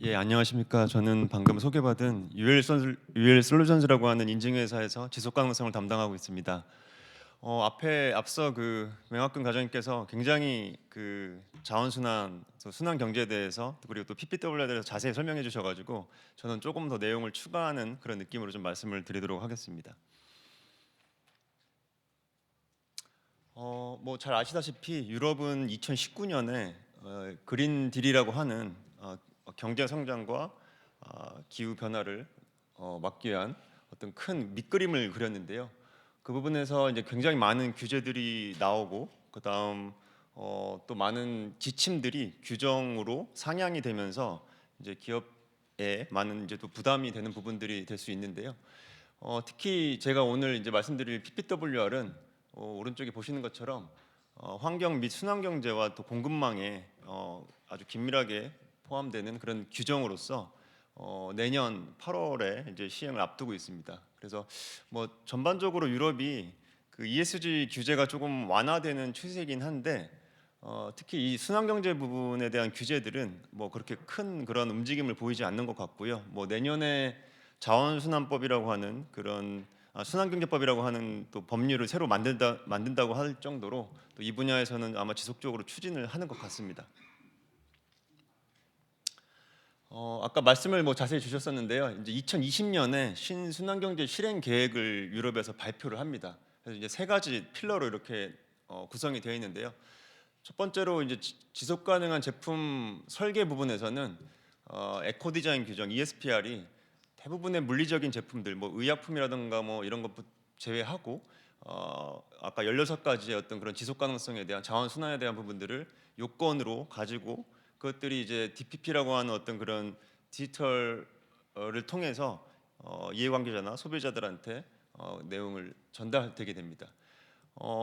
예, 안녕하십니까. 저는 방금 소개받은 UL 솔루션즈라고 하는 인증회사에서 지속 가능성을 담당하고 있습니다. 앞서 그 명학근 과장님께서 굉장히 그 자원순환, 순환 경제에 대해서 그리고 또 PPW에 대해서 자세히 설명해 주셔가지고 저는 조금 더 내용을 추가하는 그런 느낌으로 좀 말씀을 드리도록 하겠습니다. 뭐 잘 아시다시피 유럽은 2019년에 그린 딜이라고 하는 경제 성장과 기후 변화를 막기 위한 어떤 큰 밑그림을 그렸는데요. 그 부분에서 이제 굉장히 많은 규제들이 나오고 그다음 또 많은 지침들이 규정으로 상향이 되면서 이제 기업에 많은 이제 또 부담이 되는 부분들이 될 수 있는데요. 특히 제가 오늘 이제 말씀드릴 PPWR은 오른쪽에 보시는 것처럼 환경 및 순환 경제와 또 공급망에 아주 긴밀하게 포함되는 그런 규정으로서 내년 8월에 이제 시행을 앞두고 있습니다. 그래서 뭐 전반적으로 유럽이 그 ESG 규제가 조금 완화되는 추세이긴 한데 특히 이 순환 경제 부분에 대한 규제들은 뭐 그렇게 큰 그런 움직임을 보이지 않는 것 같고요. 뭐 내년에 자원순환법이라고 하는 그런 순환경제법이라고 하는 또 법률을 새로 만든다고 할 정도로 또 이 분야에서는 아마 지속적으로 추진을 하는 것 같습니다. 아까 말씀을 뭐 자세히 주셨었는데요. 이제 2020년에 신순환경제 실행 계획을 유럽에서 발표를 합니다. 그래서 이제 세 가지 필러로 이렇게 구성이 되어 있는데요. 첫 번째로 이제 지속 가능한 제품 설계 부분에서는 에코 디자인 규정 ESPR이 대부분의 물리적인 제품들, 뭐 의약품이라든가 뭐 이런 것 제외하고 아까 16가지의 어떤 그런 지속 가능성에 대한 자원 순환에 대한 부분들을 요건으로 가지고 그것들이 이제 DPP라고 하는 어떤 그런 디지털을 통해서 이해관계자나 소비자들한테 내용을 전달되게 됩니다.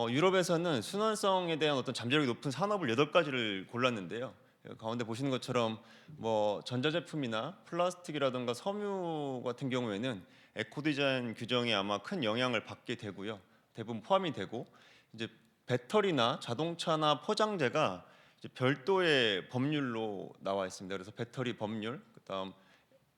유럽에서는 순환성에 대한 어떤 잠재력이 높은 산업을 8가지를 골랐는데요. 가운데 보시는 것처럼 뭐 전자제품이나 플라스틱이라든가 섬유 같은 경우에는 에코 디자인 규정에 아마 큰 영향을 받게 되고요. 대부분 포함이 되고 이제 배터리나 자동차나 포장재가 이제 별도의 법률로 나와 있습니다. 그래서 배터리 법률, 그다음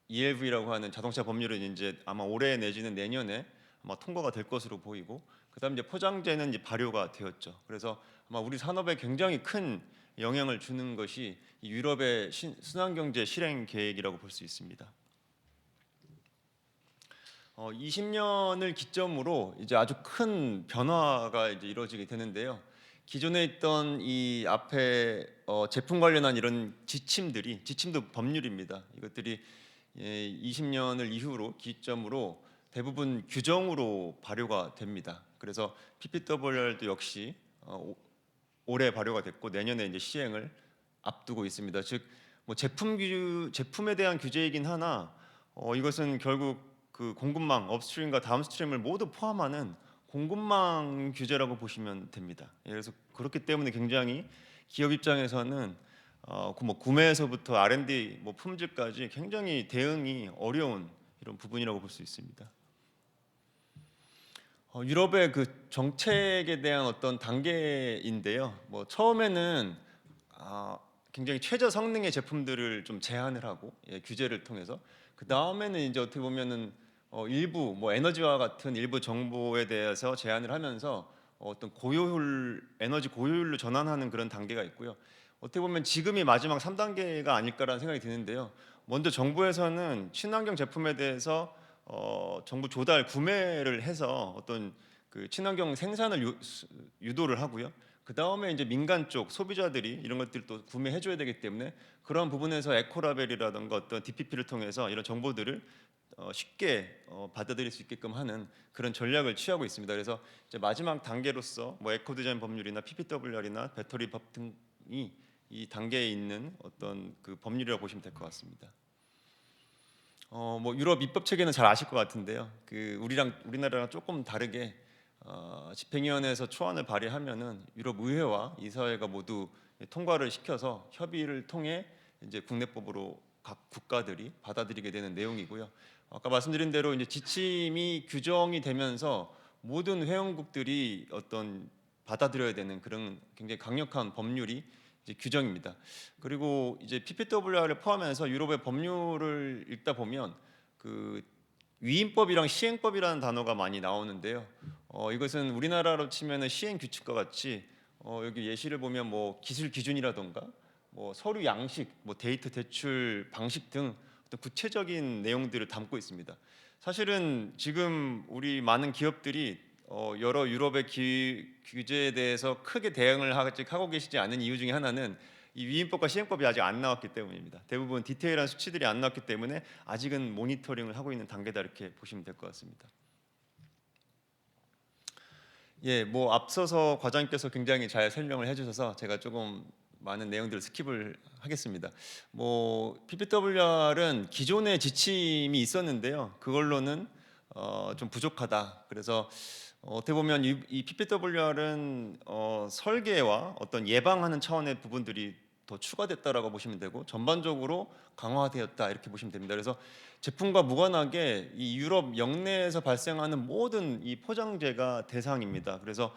ELV라고 하는 자동차 법률은 이제 아마 올해 내지는 내년에 아마 통과가 될 것으로 보이고 그다음 이제 포장재는 이제 발효가 되었죠. 그래서 아마 우리 산업에 굉장히 큰 영향을 주는 것이 이 유럽의 순환경제 실행 계획이라고 볼 수 있습니다. 20년을 기점으로 이제 아주 큰 변화가 이제 이루어지게 되는데요. 기존에 있던 이 앞에 제품 관련한 이런 지침도 법률입니다. 이것들이 20년을 이후로 기점으로 대부분 규정으로 발효가 됩니다. 그래서 PPWR도 역시 올해 발효가 됐고 내년에 이제 시행을 앞두고 있습니다. 즉 뭐 제품에 대한 규제이긴 하나 이것은 결국 그 공급망 업스트림과 다운스트림을 모두 포함하는 공급망 규제라고 보시면 됩니다. 그래서 그렇기 때문에 굉장히 기업 입장에서는 뭐 구매에서부터 R&D 뭐 품질까지 굉장히 대응이 어려운 이런 부분이라고 볼 수 있습니다. 유럽의 그 정책에 대한 어떤 단계인데요. 뭐 처음에는 굉장히 최저 성능의 제품들을 좀 제한을 하고 규제를 통해서 그 다음에는 이제 어떻게 보면은 일부 뭐 에너지와 같은 일부 정보에 대해서 제한을 하면서 어떤 고효율 에너지 고효율로 전환하는 그런 단계가 있고요. 어떻게 보면 지금이 마지막 3단계가 아닐까라는 생각이 드는데요. 먼저 정부에서는 친환경 제품에 대해서 정부 조달 구매를 해서 어떤 그 친환경 생산을 유도를 하고요. 그 다음에 이제 민간 쪽 소비자들이 이런 것들을 또 구매해 줘야 되기 때문에 그런 부분에서 에코라벨이라든가 어떤 DPP를 통해서 이런 정보들을 쉽게 받아들일 수 있게끔 하는 그런 전략을 취하고 있습니다. 그래서 이제 마지막 단계로서 뭐 에코 디자인 법률이나 PPWR이나 배터리 법 등이 이 단계에 있는 어떤 그 법률이라고 보시면 될 것 같습니다. 뭐 유럽 입법 체계는 잘 아실 것 같은데요. 그 우리나라랑 조금 다르게 집행위원회에서 초안을 발의하면은 유럽 의회와 이사회가 모두 통과를 시켜서 협의를 통해 이제 국내법으로 각 국가들이 받아들이게 되는 내용이고요. 아까 말씀드린 대로 이제 지침이 규정이 되면서 모든 회원국들이 어떤 받아들여야 되는 그런 굉장히 강력한 법률이 이제 규정입니다. 그리고 이제 PPWR을 포함해서 유럽의 법률을 읽다 보면 그 위임법이랑 시행법이라는 단어가 많이 나오는데요. 이것은 우리나라로 치면은 시행 규칙과 같이 여기 예시를 보면 뭐 기술 기준이라던가 뭐 서류 양식, 뭐 데이터 제출 방식 등 어떤 구체적인 내용들을 담고 있습니다. 사실은 지금 우리 많은 기업들이 여러 유럽의 규제에 대해서 크게 대응을 아직 하고 계시지 않은 이유 중에 하나는 이 위임법과 시행법이 아직 안 나왔기 때문입니다. 대부분 디테일한 수치들이 안 나왔기 때문에 아직은 모니터링을 하고 있는 단계다 이렇게 보시면 될 것 같습니다. 예, 뭐 앞서서 과장님께서 굉장히 잘 설명을 해주셔서 제가 조금 많은 내용들을 스킵을 하겠습니다. 뭐 PPWR은 기존의 지침이 있었는데요. 그걸로는 좀 부족하다. 그래서 어떻게 보면 이 PPWR은 설계와 어떤 예방하는 차원의 부분들이 더 추가됐다라고 보시면 되고 전반적으로 강화되었다 이렇게 보시면 됩니다. 그래서 제품과 무관하게 이 유럽 영내에서 발생하는 모든 이 포장재가 대상입니다. 그래서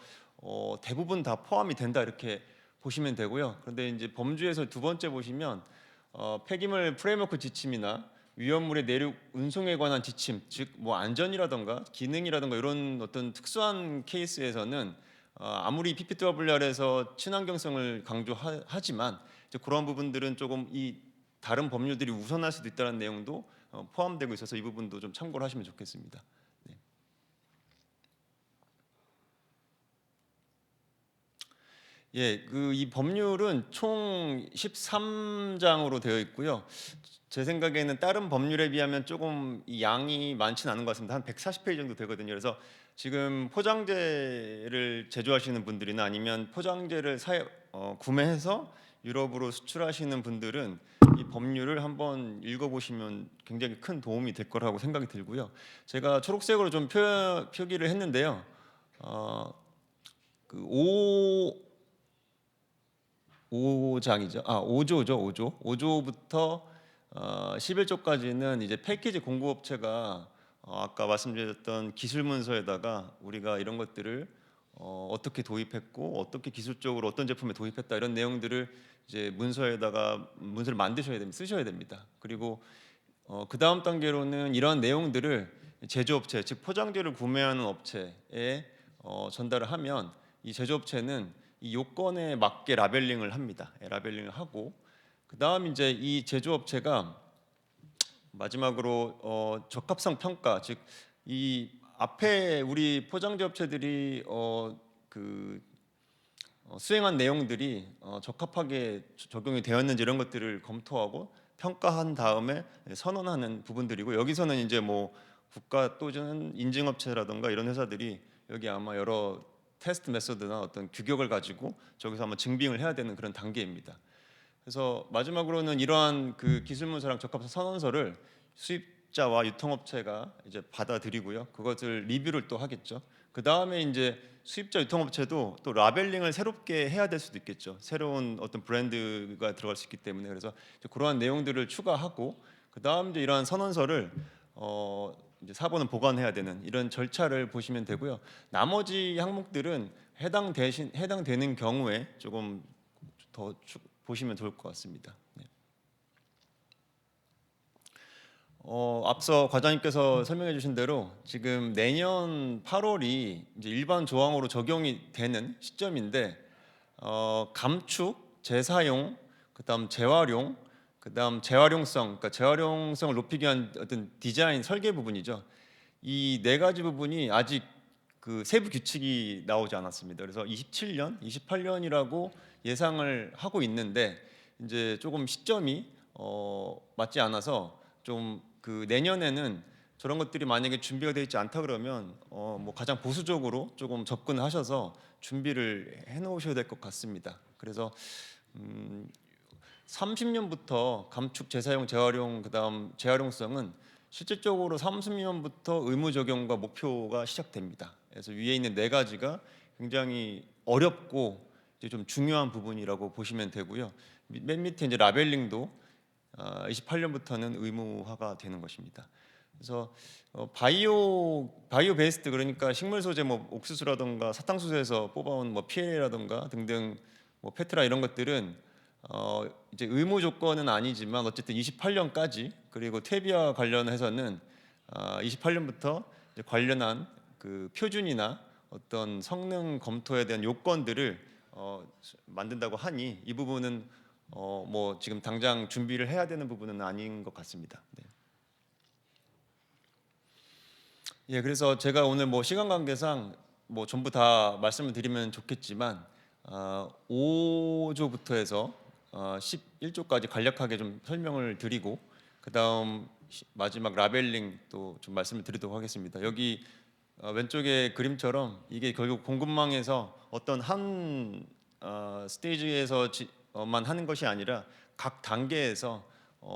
대부분 다 포함이 된다 이렇게 보시면 되고요. 그런데 이제 범주에서 두 번째 보시면 폐기물 프레임워크 지침이나 위험물의 내륙 운송에 관한 지침, 즉 뭐 안전이라던가 기능이라던가 이런 어떤 특수한 케이스에서는 아무리 PPWR에서 친환경성을 강조하지만 이제 그런 부분들은 조금 이 다른 법률들이 우선할 수도 있다는 내용도 포함되고 있어서 이 부분도 좀 참고를 하시면 좋겠습니다. 네. 예, 그 이 법률은 총 13장으로 되어 있고요. 제 생각에는 다른 법률에 비하면 조금 이 양이 많지는 않은 것 같습니다. 한 140페이지 정도 되거든요. 그래서 지금 포장재를 제조하시는 분들이나 아니면 포장재를 구매해서 유럽으로 수출하시는 분들은 이 법률을 한번 읽어보시면 굉장히 큰 도움이 될 거라고 생각이 들고요. 제가 초록색으로 좀 표기를 했는데요. 그 5장이죠. 5조죠. 5조. 5조부터 11조까지는 이제 패키지 공급업체가 아까 말씀드렸던 기술 문서에다가 우리가 이런 것들을 어떻게 도입했고 어떻게 기술적으로 어떤 제품에 도입했다 이런 내용들을 이제 문서에다가 문서를 만드셔야 됩니다. 쓰셔야 됩니다. 그리고 그 다음 단계로는 이러한 내용들을 제조업체, 즉 포장재를 구매하는 업체에 전달을 하면 이 제조업체는 이 요건에 맞게 라벨링을 합니다. 라벨링을 하고 그 다음 이제 이 제조업체가 마지막으로 적합성 평가, 즉 이 앞에 우리 포장재 업체들이 수행한 내용들이 적합하게 적용이 되었는지 이런 것들을 검토하고 평가한 다음에 선언하는 부분들이고 여기서는 이제 뭐 국가 또는 인증업체라든가 이런 회사들이 여기 아마 여러 테스트 메소드나 어떤 규격을 가지고 저기서 아마 증빙을 해야 되는 그런 단계입니다. 그래서 마지막으로는 이러한 그 기술문서랑 적합성 선언서를 수입자와 유통업체가 이제 받아들이고요. 그것을 리뷰를 또 하겠죠. 그 다음에 이제 수입자 유통업체도 또 라벨링을 새롭게 해야 될 수도 있겠죠. 새로운 어떤 브랜드가 들어갈 수 있기 때문에 그래서 그러한 내용들을 추가하고 그 다음 이제 이러한 선언서를 이제 사본은 보관해야 되는 이런 절차를 보시면 되고요. 나머지 항목들은 해당되는 경우에 조금 더 보시면 좋을 것 같습니다. 네. 앞서 과장님께서 설명해 주신 대로 지금 내년 8월이 이제 일반 조항으로 적용이 되는 시점인데 감축, 재사용, 그다음 재활용, 그다음 재활용성, 그러니까 재활용성을 높이기 위한 어떤 디자인 설계 부분이죠. 이 네 가지 부분이 아직 그 세부 규칙이 나오지 않았습니다. 그래서 27년, 28년이라고 예상을 하고 있는데 이제 조금 시점이 맞지 않아서 좀 그 내년에는 저런 것들이 만약에 준비가 되어 있지 않다 그러면 뭐 가장 보수적으로 조금 접근하셔서 준비를 해 놓으셔야 될 것 같습니다. 그래서 30년부터 감축, 재사용, 재활용, 그다음 재활용성은 실질적으로 30년부터 의무 적용과 목표가 시작됩니다. 그래서 위에 있는 네 가지가 굉장히 어렵고 이제 좀 중요한 부분이라고 보시면 되고요. 맨 밑에 이제 라벨링도 28년부터는 의무화가 되는 것입니다. 그래서 바이오 베이스트 그러니까 식물 소재 뭐 옥수수라든가 사탕수수에서 뽑아온 뭐 PLA라든가 등등 뭐 페트라 이런 것들은 이제 의무 조건은 아니지만 어쨌든 28년까지, 그리고 퇴비와 관련해서는 28년부터 관련한 그 표준이나 어떤 성능 검토에 대한 요건들을 만든다고 하니 이 부분은 뭐 지금 당장 준비를 해야 되는 부분은 아닌 것 같습니다. 네. 예, 그래서 제가 오늘 뭐 시간 관계상 뭐 전부 다 말씀을 드리면 좋겠지만 5조부터 해서 11조까지 간략하게 좀 설명을 드리고, 그다음 마지막 라벨링 또 좀 말씀을 드리도록 하겠습니다. 여기 왼쪽의 그림처럼 이게 결국 공급망에서 어떤 한 스테이지에서만 하는 것이 아니라 각 단계에서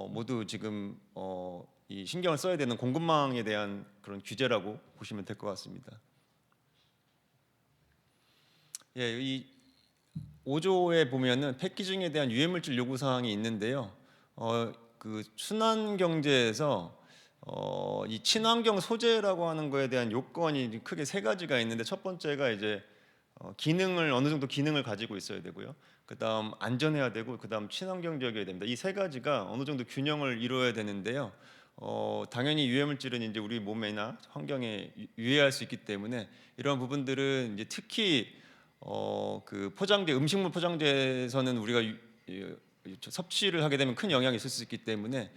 모두 지금 이 신경을 써야 되는 공급망에 대한 그런 규제라고 보시면 될 것 같습니다. 예, 이 5조에 보면은 패키징에 대한 유해물질 요구 사항이 있는데요. 그 순환 경제에서 이 친환경 소재라고 하는 거에 대한 요건이 크게 세 가지가 있는데, 첫 번째가 이제 기능을 어느 정도 기능을 가지고 있어야 되고요. 그다음 안전해야 되고, 그다음 친환경적이어야 됩니다. 이 세 가지가 어느 정도 균형을 이루어야 되는데요. 당연히 유해물질은 이제 우리 몸이나 환경에 유해할 수 있기 때문에 이러한 부분들은 이제 특히 그 포장재, 음식물 포장재에서는 우리가 섭취를 하게 되면 큰 영향이 있을 수 있기 때문에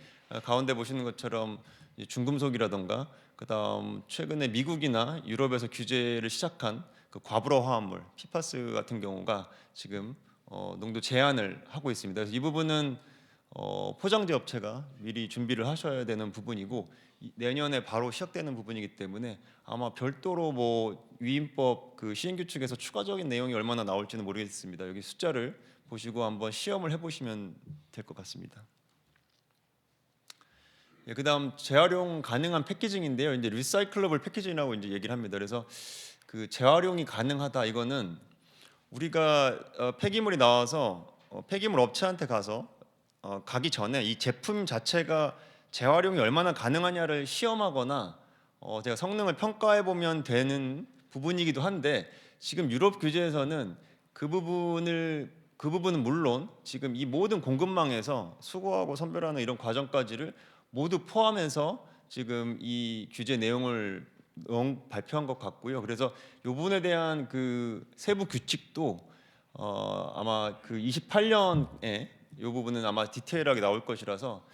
가운데 보시는 것처럼 중금속이라던가, 그다음 최근에 미국이나 유럽에서 규제를 시작한 그 과불어 화합물 PFAS 같은 경우가 지금 농도 제한을 하고 있습니다. 그래서 이 부분은 포장재 업체가 미리 준비를 하셔야 되는 부분이고, 내년에 바로 시작되는 부분이기 때문에 아마 별도로 뭐 위임법 그 시행규칙에서 추가적인 내용이 얼마나 나올지는 모르겠습니다. 여기 숫자를 보시고 한번 시험을 해보시면 될 것 같습니다. 예, 그다음 재활용 가능한 패키징인데요. 이제 리사이클러블 패키징이라고 이제 얘기를 합니다. 그래서 그 재활용이 가능하다, 이거는 우리가 폐기물이 나와서 폐기물 업체한테 가서 가기 전에 이 제품 자체가 재활용이 얼마나 가능하냐를 시험하거나 제가 성능을 평가해 보면 되는 부분이기도 한데, 지금 유럽 규제에서는 그 부분은 물론 지금 이 모든 공급망에서 수거하고 선별하는 이런 과정까지를 모두 포함해서 지금 이 규제 내용을 발표한 것 같고요. 그래서 이 부분에 대한 그 세부 규칙도 아마 그 28년에 이 부분은 아마 디테일하게 나올 것이라서,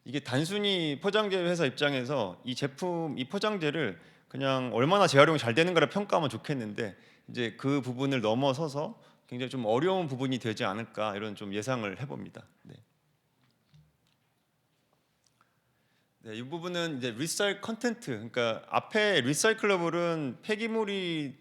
이게 단순히 포장재 회사 입장에서 이 제품, 이 포장재를 그냥 얼마나 재활용이 잘 되는가를 평가하면 좋겠는데, 이제 그 부분을 넘어서서 굉장히 좀 어려운 부분이 되지 않을까, 이런 좀 예상을 해봅니다. 네. 네, 이 부분은 이제 리사이클 컨텐트, 그러니까 앞에 리사이클러블은 폐기물이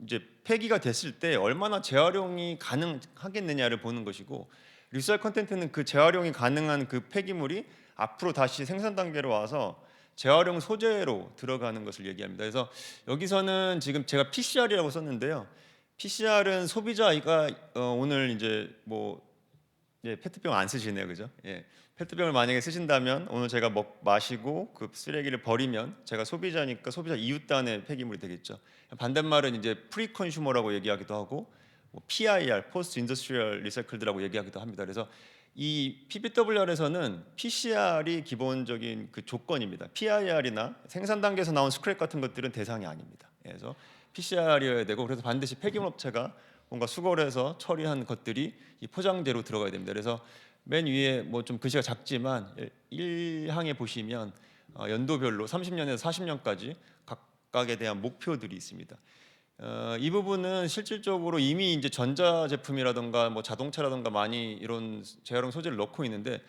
이제 폐기가 됐을 때 얼마나 재활용이 가능하겠느냐를 보는 것이고, 리사이클 컨텐트는 그 재활용이 가능한 그 폐기물이 앞으로 다시 생산 단계로 와서 재활용 소재로 들어가는 것을 얘기합니다. 그래서 여기서는 지금 제가 PCR이라고 썼는데요. PCR은 소비자가 오늘 이제 뭐 페트병 안 쓰시네요, 그죠? 예, 페트병을 만약에 쓰신다면 오늘 제가 마시고 그 쓰레기를 버리면 제가 소비자니까 소비자 이웃단의 폐기물이 되겠죠. 반대말은 이제 프리 컨슈머라고 얘기하기도 하고, 뭐 PIR, 포스트 인더스트리얼 리사이클드라고 얘기하기도 합니다. 그래서 이 PPWR에서는 PCR이 기본적인 그 조건입니다. PIR이나 생산 단계에서 나온 스크랩 같은 것들은 대상이 아닙니다. 그래서 PCR이어야 되고, 그래서 반드시 폐기물 업체가 뭔가 수거를 해서 처리한 것들이 이 포장재로 들어가야 됩니다. 그래서 맨 위에 뭐 좀 글씨가 작지만 1항에 보시면 연도별로 30년에서 40년까지 각각에 대한 목표들이 있습니다. 이 부분은 실질적으로 이미 이제 전자제품이라든가 뭐 자동차라든가 많이 이런 재활용 소재를 넣고 있는데,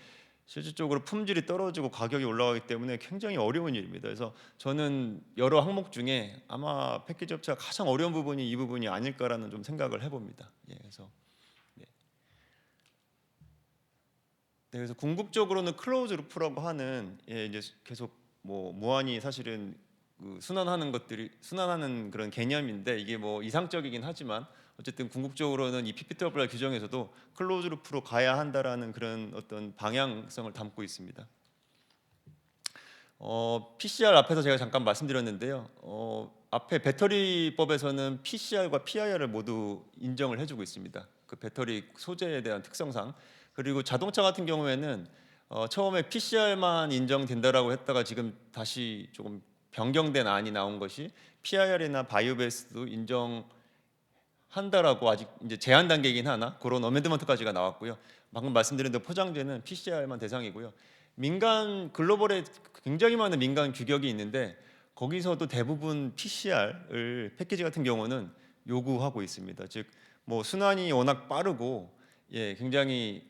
실질적으로 품질이 떨어지고 가격이 올라가기 때문에 굉장히 어려운 일입니다. 그래서 저는 여러 항목 중에 아마 패키지 업체가 가장 어려운 부분이 이 부분이 아닐까라는 좀 생각을 해봅니다. 예, 그래서 네. 네, 그래서 궁극적으로는 클로즈 루프라고 하는, 이제 계속 뭐 무한히 사실은 그 순환하는 그런 개념인데, 이게 뭐 이상적이긴 하지만 어쨌든 궁극적으로는 이 PPWR 규정에서도 클로즈 루프로 가야 한다라는 그런 어떤 방향성을 담고 있습니다. PCR 앞에서 제가 잠깐 말씀드렸는데요. 앞에 배터리법에서는 PCR과 PIR을 모두 인정을 해주고 있습니다. 그 배터리 소재에 대한 특성상. 그리고 자동차 같은 경우에는 처음에 PCR만 인정된다라고 했다가 지금 다시 조금 변경된 안이 나온 것이 PIR이나 바이오베이스도 인정한다라고 아직 이제 제한 단계이긴 하나 그런 어멘드먼트까지가 나왔고요. 방금 말씀드린 대로 포장재는 PCR만 대상이고요. 민간 글로벌에 굉장히 많은 민간 규격이 있는데 거기서도 대부분 PCR을 패키지 같은 경우는 요구하고 있습니다. 즉 뭐 순환이 워낙 빠르고 굉장히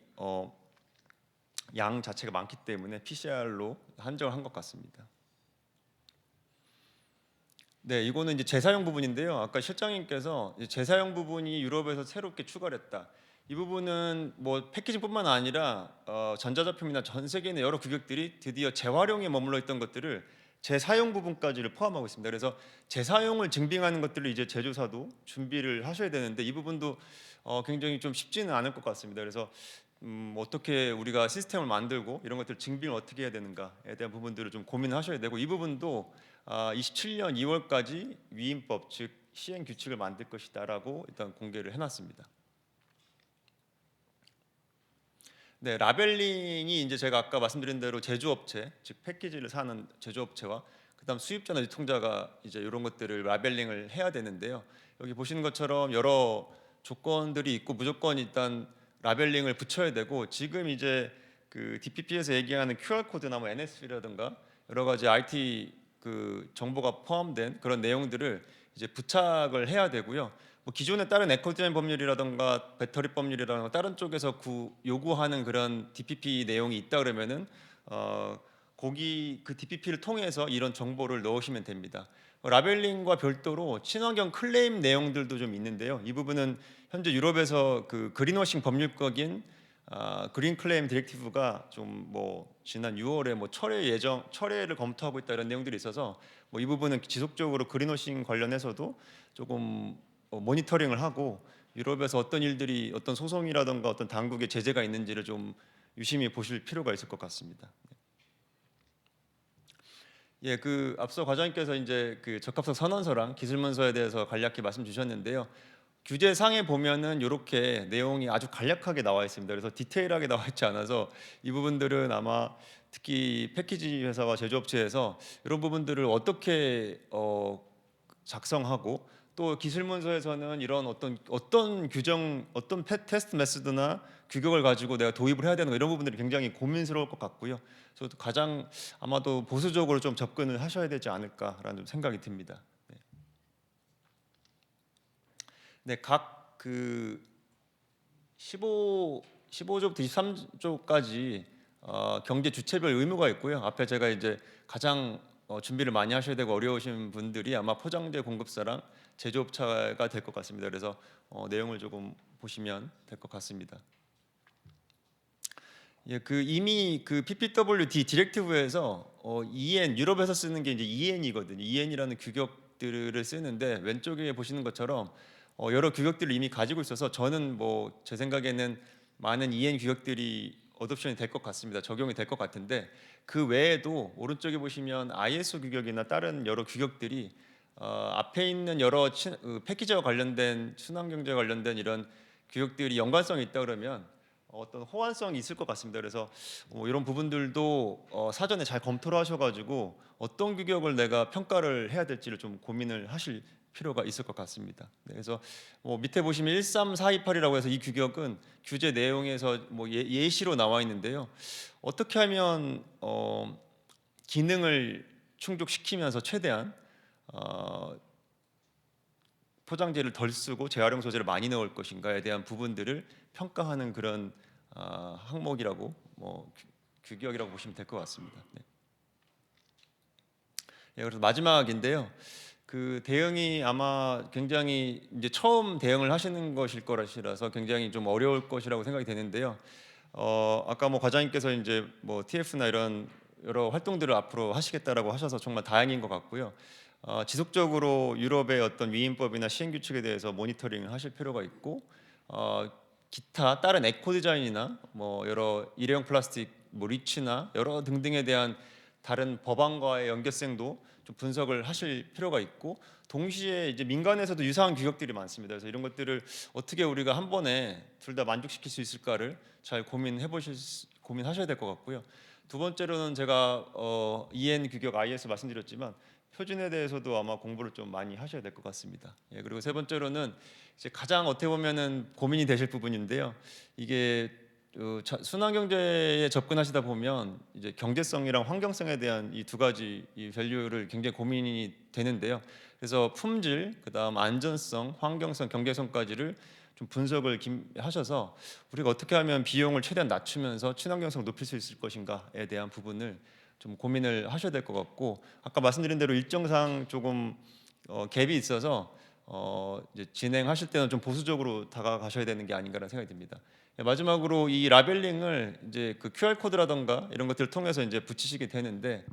양 자체가 많기 때문에 PCR로 한정을 한 것 같습니다. 네, 이거는 이제 재사용 부분인데요. 아까 실장님께서 이제 재사용 부분이 유럽에서 새롭게 추가를 했다. 이 부분은 뭐 패키징뿐만 아니라 전자제품이나 전 세계 의 여러 규격들이 드디어 재활용에 머물러 있던 것들을 재사용 부분까지를 포함하고 있습니다. 그래서 재사용을 증빙하는 것들을 이제 제조사도 준비를 하셔야 되는데 이 부분도 굉장히 좀 쉽지는 않을 것 같습니다. 그래서 어떻게 우리가 시스템을 만들고 이런 것들 증빙을 어떻게 해야 되는가에 대한 부분들을 좀 고민하셔야 되고 이 부분도 27년 2월까지 위임법 즉 시행 규칙을 만들 것이다라고 일단 공개를 해놨습니다. 네, 라벨링이 이제 제가 아까 말씀드린 대로 제조업체, 즉 패키지를 사는 제조업체와 그다음 수입자나 유통자가 이제 이런 것들을 라벨링을 해야 되는데요. 여기 보시는 것처럼 여러 조건들이 있고 무조건 일단 라벨링을 붙여야 되고 지금 이제 그 DPP에서 얘기하는 QR 코드나 뭐 NS라든가 여러 가지 IT 그 정보가 포함된 그런 내용들을 이제 부착을 해야 되고요. 뭐 기존에 다른 에코디자인 법률이라든가 배터리 법률이라든가 다른 쪽에서 요구하는 그런 DPP 내용이 있다 그러면은 거기 그 DPP를 통해서 이런 정보를 넣으시면 됩니다. 라벨링과 별도로 친환경 클레임 내용들도 좀 있는데요. 이 부분은 현재 유럽에서 그 그린워싱 법률격인 그린 클레임 디렉티브가 좀 뭐 지난 6월에 뭐 철회를 검토하고 있다 이런 내용들이 있어서 뭐 이 부분은 지속적으로 그린워싱 관련해서도 조금 모니터링을 하고 유럽에서 어떤 일들이 어떤 소송이라든가 어떤 당국의 제재가 있는지를 좀 유심히 보실 필요가 있을 것 같습니다. 예, 그 앞서 과장님께서 이제 그 적합성 선언서랑 기술문서에 대해서 간략히 말씀 주셨는데요. 규제상에 보면은 이렇게 내용이 아주 간략하게 나와 있습니다. 그래서 디테일하게 나와 있지 않아서 이 부분들은 아마 특히 패키지 회사와 제조업체에서 이런 부분들을 어떻게 작성하고 또 기술문서에서는 이런 어떤 규정, 어떤 테스트 메소드나 규격을 가지고 내가 도입을 해야 되는 거 이런 부분들이 굉장히 고민스러울 것 같고요. 그래서 가장 아마도 보수적으로 좀 접근을 하셔야 되지 않을까라는 좀 생각이 듭니다. 네, 네 각 그 15조부터 23조까지 경제 주체별 의무가 있고요. 앞에 제가 이제 가장 준비를 많이 하셔야 되고 어려우신 분들이 아마 포장재 공급사랑 제조업체가 될 것 같습니다. 그래서 내용을 조금 보시면 될 것 같습니다. 예, 그 이미 그 PPWD 디렉티브에서 EN 유럽에서 쓰는 게 이제 EN이거든요. EN이라는 규격들을 쓰는데 왼쪽에 보시는 것처럼 여러 규격들을 이미 가지고 있어서 저는 뭐 제 생각에는 많은 EN 규격들이 어둠션이 될 것 같습니다. 적용이 될 것 같은데 그 외에도 오른쪽에 보시면 ISO 규격이나 다른 여러 규격들이 앞에 있는 여러 패키지와 관련된 순환경제와 관련된 이런 규격들이 연관성이 있다 그러면 어떤 호환성이 있을 것 같습니다. 그래서 이런 부분들도 사전에 잘 검토를 하셔가지고 어떤 규격을 내가 평가를 해야 될지를 좀 고민을 하실 필요가 있을 것 같습니다. 네, 그래서 밑에 보시면 13428이라고 해서 이 규격은 규제 내용에서 뭐 예시로 나와 있는데요. 어떻게 하면 기능을 충족시키면서 최대한 포장재를 덜 쓰고 재활용 소재를 많이 넣을 것인가에 대한 부분들을 평가하는 그런 항목이라고 규격이라고 보시면 될 것 같습니다. 네. 예, 그래서 마지막인데요. 그 대응이 아마 굉장히 이제 처음 대응을 하시는 것일 거라서 굉장히 좀 어려울 것이라고 생각이 되는데요. 아까 뭐 과장님께서 이제 뭐 TF나 이런 여러 활동들을 앞으로 하시겠다라고 하셔서 정말 다행인 것 같고요. 지속적으로 유럽의 어떤 위임법이나 시행 규칙에 대해서 모니터링을 하실 필요가 있고 기타 다른 에코 디자인이나 뭐 여러 일회용 플라스틱 뭐 리치나 여러 등등에 대한 다른 법안과의 연계성도 좀 분석을 하실 필요가 있고, 동시에 이제 민간에서도 유사한 규격들이 많습니다. 그래서 이런 것들을 어떻게 우리가 한 번에 둘 다 만족시킬 수 있을까를 잘 고민하셔야 될 것 같고요. 두 번째로는 제가 EN 규격 IS 말씀드렸지만 표준에 대해서도 아마 공부를 좀 많이 하셔야 될 것 같습니다. 예, 그리고 세 번째로는 이제 가장 어떻게 보면은 고민이 되실 부분인데요. 이게 순환경제에 접근하시다 보면 이제 경제성이랑 환경성에 대한 이 두 가지 이 밸류를 굉장히 고민이 되는데요. 그래서 품질, 그다음 안전성, 환경성, 경제성까지를 좀 분석을 하셔서 우리가 어떻게 하면 비용을 최대한 낮추면서 친환경성 높일 수 있을 것인가에 대한 부분을 좀 고민을 하셔야 될 것 같고, 아까 말씀드린 대로 일정상 조금 갭이 있어서 이제 진행하실 때는 좀 보수적으로 다가가셔야 되는 게 아닌가라는 생각이 듭니다. 마지막으로 이 라벨링을 이제 그 QR 코드라던가 이런 것들을 통해서 이제 붙이시게 되는데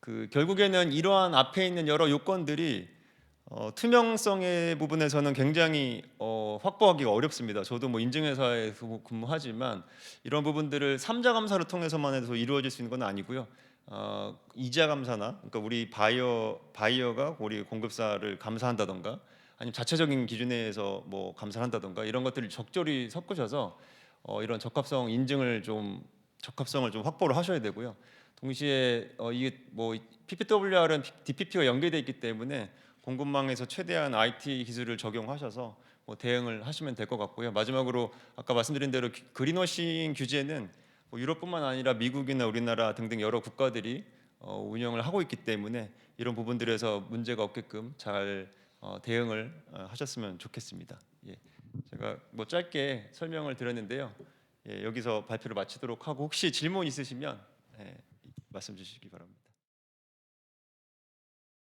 그 결국에는 이러한 앞에 있는 여러 요건들이 투명성의 부분에서는 굉장히 확보하기가 어렵습니다. 저도 뭐 인증회사에서 근무하지만 이런 부분들을 삼자 감사를 통해서만 해도 이루어질 수 있는 건 아니고요. 이자 감사나, 그러니까 우리 바이어가 우리 공급사를 감사한다던가, 아니면 자체적인 기준에서 뭐 감사를 한다던가 이런 것들을 적절히 섞으셔서 이런 적합성을 좀 확보를 하셔야 되고요. 동시에 이게 뭐 PPWR은 DPP가 연계되어 있기 때문에 공급망에서 최대한 IT 기술을 적용하셔서 뭐 대응을 하시면 될 것 같고요. 마지막으로 아까 말씀드린 대로 그린워싱 규제는 뭐 유럽뿐만 아니라 미국이나 우리나라 등등 여러 국가들이 운영을 하고 있기 때문에 이런 부분들에서 문제가 없게끔 잘 대응을 하셨으면 좋겠습니다. 예, 제가 뭐 짧게 설명을 드렸는데요. 예, 여기서 발표를 마치도록 하고 혹시 질문 있으시면 말씀 주시기 바랍니다.